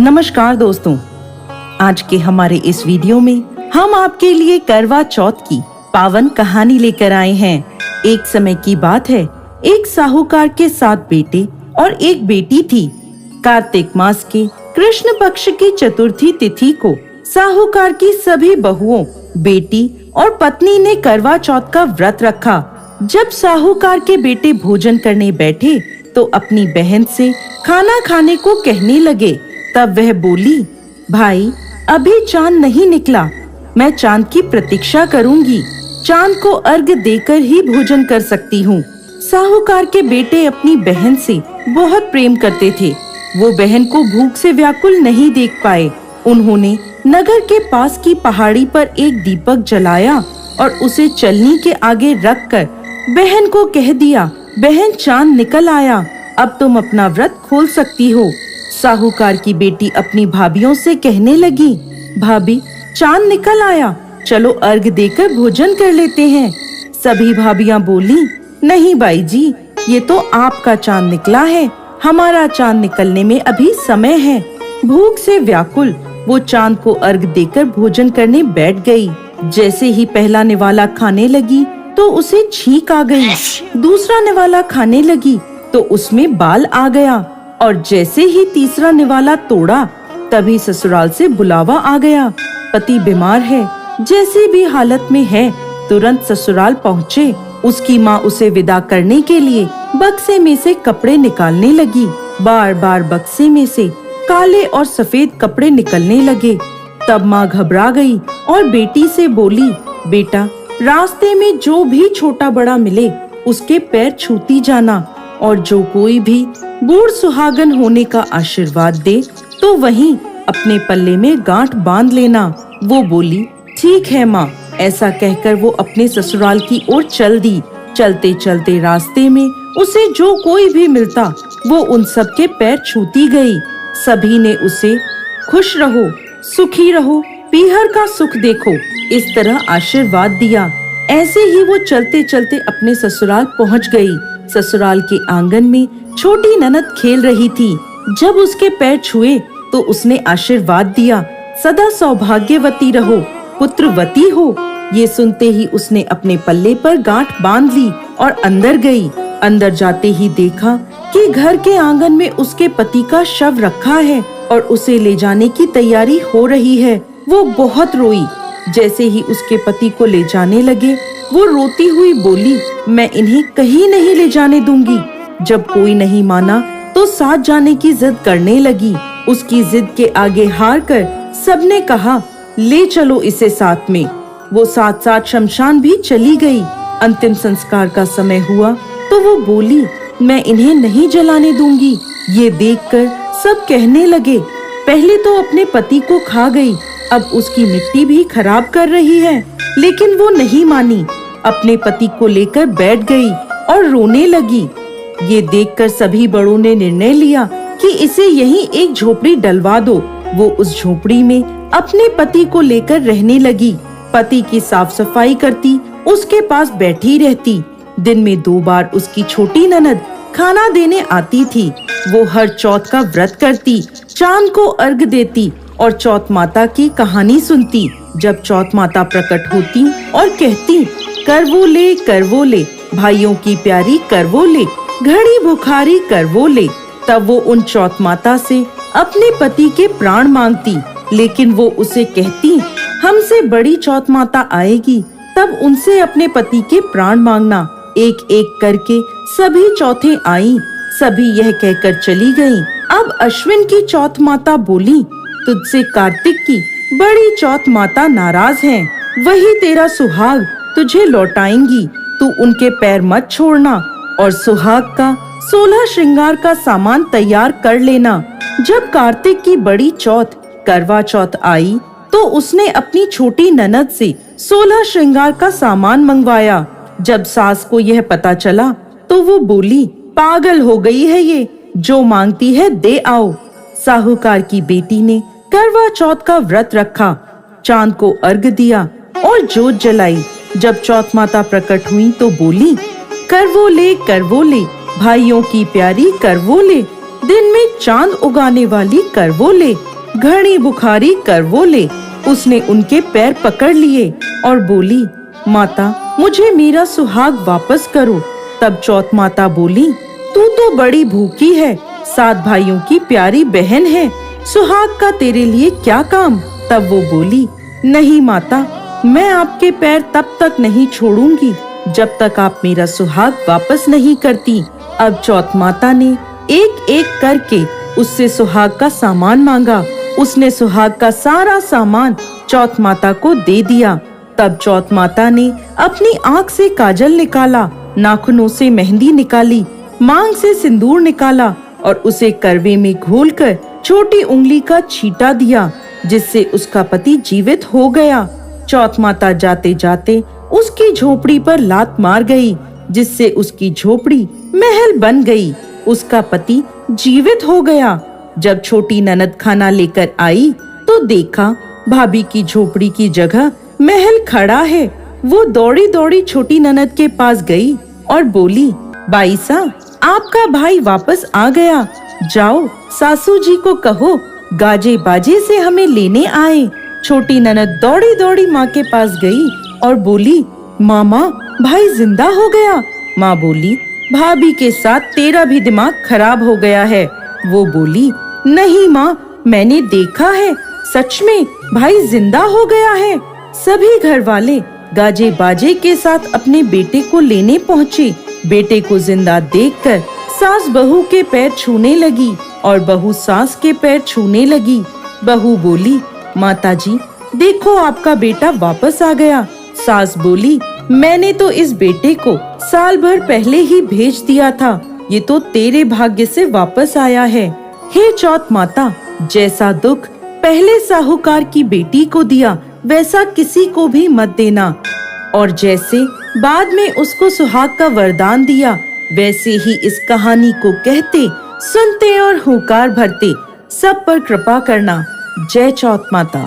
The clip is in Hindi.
नमस्कार दोस्तों, आज के हमारे इस वीडियो में हम आपके लिए करवा चौथ की पावन कहानी लेकर आए हैं। एक समय की बात है, एक साहूकार के 7 बेटे और एक बेटी थी। कार्तिक मास के कृष्ण पक्ष की चतुर्थी तिथि को साहूकार की सभी बहुओं, बेटी और पत्नी ने करवा चौथ का व्रत रखा। जब साहूकार के बेटे भोजन करने बैठे तो अपनी बहन से खाना खाने को कहने लगे। तब वह बोली, भाई अभी चांद नहीं निकला, मैं चांद की प्रतीक्षा करूंगी। चांद को अर्घ देकर ही भोजन कर सकती हूँ। साहूकार के बेटे अपनी बहन से बहुत प्रेम करते थे। वो बहन को भूख से व्याकुल नहीं देख पाए। उन्होंने नगर के पास की पहाड़ी पर एक दीपक जलाया और उसे चलनी के आगे रखकर बहन को कह दिया, बहन चांद निकल आया, अब तुम अपना व्रत खोल सकती हो। साहूकार की बेटी अपनी भाभियों से कहने लगी, भाभी चांद निकल आया, चलो अर्घ देकर भोजन कर लेते हैं। सभी भाभियां बोली, नहीं बाई जी, ये तो आपका चांद निकला है, हमारा चांद निकलने में अभी समय है। भूख से व्याकुल वो चांद को अर्घ देकर भोजन करने बैठ गई। जैसे ही पहला निवाला खाने लगी तो उसे छींक आ गई। दूसरा निवाला खाने लगी तो उसमें बाल आ गया और जैसे ही तीसरा निवाला तोड़ा तभी ससुराल से बुलावा आ गया। पति बीमार है, जैसी भी हालत में है तुरंत ससुराल पहुँचे। उसकी माँ उसे विदा करने के लिए बक्से में से कपड़े निकालने लगी। बार बार बक्से में से काले और सफेद कपड़े निकलने लगे। तब माँ घबरा गई और बेटी से बोली, बेटा रास्ते में जो भी छोटा बड़ा मिले उसके पैर छूती जाना, और जो कोई भी बूढ़ सुहागन होने का आशीर्वाद दे तो वहीं अपने पल्ले में गांठ बांध लेना। वो बोली, ठीक है माँ। ऐसा कहकर वो अपने ससुराल की ओर चल दी। चलते चलते रास्ते में उसे जो कोई भी मिलता वो उन सब के पैर छूती गई। सभी ने उसे खुश रहो, सुखी रहो, पीहर का सुख देखो, इस तरह आशीर्वाद दिया। ऐसे ही वो चलते चलते अपने ससुराल पहुँच गई। ससुराल के आंगन में छोटी ननद खेल रही थी। जब उसके पैर छुए तो उसने आशीर्वाद दिया, सदा सौभाग्यवती रहो, पुत्रवती हो। ये सुनते ही उसने अपने पल्ले पर गांठ बांध ली और अंदर गई। अंदर जाते ही देखा कि घर के आंगन में उसके पति का शव रखा है और उसे ले जाने की तैयारी हो रही है। वो बहुत रोई। जैसे ही उसके पति को ले जाने लगे वो रोती हुई बोली, मैं इन्हें कहीं नहीं ले जाने दूंगी। जब कोई नहीं माना तो साथ जाने की जिद करने लगी। उसकी जिद के आगे हार कर सबने कहा, ले चलो इसे साथ में। वो साथ साथ शमशान भी चली गई। अंतिम संस्कार का समय हुआ तो वो बोली, मैं इन्हें नहीं जलाने दूंगी। ये देखकर सब कहने लगे, पहले तो अपने पति को खा गई, अब उसकी मिट्टी भी खराब कर रही है। लेकिन वो नहीं मानी, अपने पति को लेकर बैठ गई और रोने लगी। ये देखकर सभी बड़ों ने निर्णय लिया कि इसे यहीं एक झोपड़ी डलवा दो। वो उस झोपड़ी में अपने पति को लेकर रहने लगी। पति की साफ सफाई करती, उसके पास बैठी रहती। दिन में 2 बार उसकी छोटी ननद खाना देने आती थी। वो हर चौथ का व्रत करती, चांद को अर्घ देती और चौथ माता की कहानी सुनती। जब चौथ माता प्रकट होती और कहती, करवो ले भाइयों की प्यारी करवो ले, घड़ी बुखारी करवो ले, तब वो उन चौथ माता से अपने पति के प्राण मांगती। लेकिन वो उसे कहती, हमसे बड़ी चौथ माता आएगी तब उनसे अपने पति के प्राण मांगना। एक एक करके सभी चौथें आई। सभी यह कहकर चली गईं। अब अश्विन की चौथ माता बोली, तुझसे कार्तिक की बड़ी चौथ माता नाराज हैं। वही तेरा सुहाग तुझे लौटाएंगी, तू उनके पैर मत छोड़ना और सुहाग का 16 श्रृंगार का सामान तैयार कर लेना। जब कार्तिक की बड़ी चौथ करवा चौथ आई तो उसने अपनी छोटी ननद से 16 श्रृंगार का सामान मंगवाया। जब सास को यह पता चला तो वो बोली, पागल हो गई है ये, जो मांगती है दे आओ। साहूकार की बेटी ने करवा चौथ का व्रत रखा, चांद को अर्घ दिया और जोत जलाई। जब चौथ माता प्रकट हुई तो बोली, करवो ले भाइयों की प्यारी करवोले, दिन में चांद उगाने वाली करवोले, घड़ी बुखारी करवोले। उसने उनके पैर पकड़ लिए और बोली, माता मुझे मेरा सुहाग वापस करो। तब चौथ माता बोली, तू तो बड़ी भूखी है, 7 भाइयों की प्यारी बहन है, सुहाग का तेरे लिए क्या काम। तब वो बोली, नहीं माता, मैं आपके पैर तब तक नहीं छोड़ूंगी जब तक आप मेरा सुहाग वापस नहीं करती। अब चौथ माता ने एक एक करके उससे सुहाग का सामान मांगा। उसने सुहाग का सारा सामान चौथ माता को दे दिया। तब चौथ माता ने अपनी आँख से काजल निकाला, नाखूनों से मेहंदी निकाली, मांग से सिंदूर निकाला और उसे करवे में घोलकर छोटी उंगली का छींटा दिया, जिससे उसका पति जीवित हो गया। चौथ माता जाते जाते उसकी झोपड़ी पर लात मार गई, जिससे उसकी झोपड़ी महल बन गई। उसका पति जीवित हो गया। जब छोटी ननद खाना लेकर आई तो देखा भाभी की झोपड़ी की जगह महल खड़ा है। वो दौड़ी दौड़ी छोटी ननद के पास गई और बोली, बाईसा, आपका भाई वापस आ गया। जाओ सासू जी को कहो गाजे बाजे से हमें लेने आए। छोटी ननद दौड़ी दौड़ी माँ के पास गई और बोली, मामा भाई जिंदा हो गया। माँ बोली, भाभी के साथ तेरा भी दिमाग खराब हो गया है। वो बोली, नहीं माँ, मैंने देखा है, सच में भाई जिंदा हो गया है। सभी घर वाले गाजे बाजे के साथ अपने बेटे को लेने पहुँचे। बेटे को जिंदा देखकर सास बहू के पैर छूने लगी और बहू सास के पैर छूने लगी। बहू बोली, माताजी देखो आपका बेटा वापस आ गया। सास बोली, मैंने तो इस बेटे को साल भर पहले ही भेज दिया था, ये तो तेरे भाग्य से वापस आया है। हे चौथ माता, जैसा दुख पहले साहूकार की बेटी को दिया वैसा किसी को भी मत देना, और जैसे बाद में उसको सुहाग का वरदान दिया वैसे ही इस कहानी को कहते, सुनते और हुंकार भरते सब पर कृपा करना। जय चौथ माता।